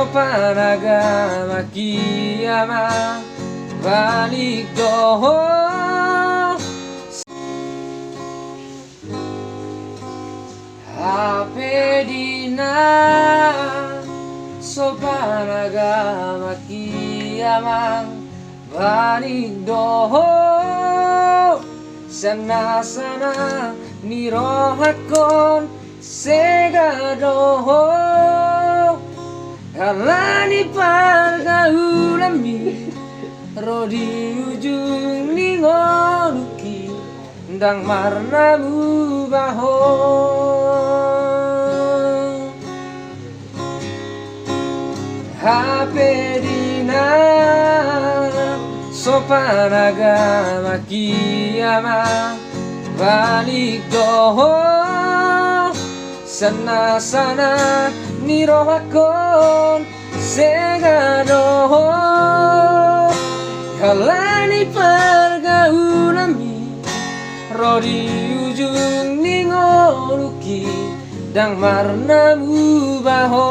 sopan agama kiamat balik doho HP dina sopan agama kiamat balik doho sana nirohakon sega doho kalani pargaulami rodi ujung ningoruki ndang marnamu baho HP dina sopan agama kiamat balik doho sana nirohakon sega doho kalani pargaulami rodi ujung ningoruki dang marnamu baho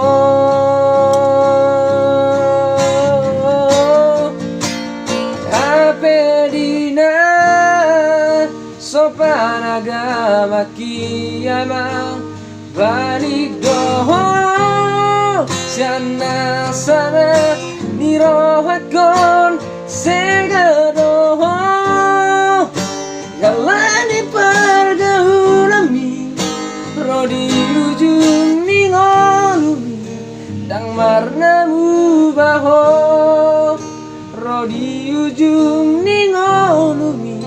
HP dina sopan agama kiamat balik doho sana nirohakon sega doho galani pargaulami rodi ujung ningolumi dang marnamu baho rodi ujung ningolumi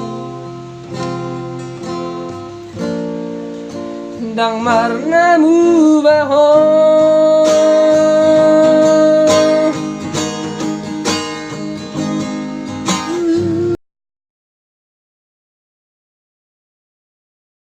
dang marnamu baho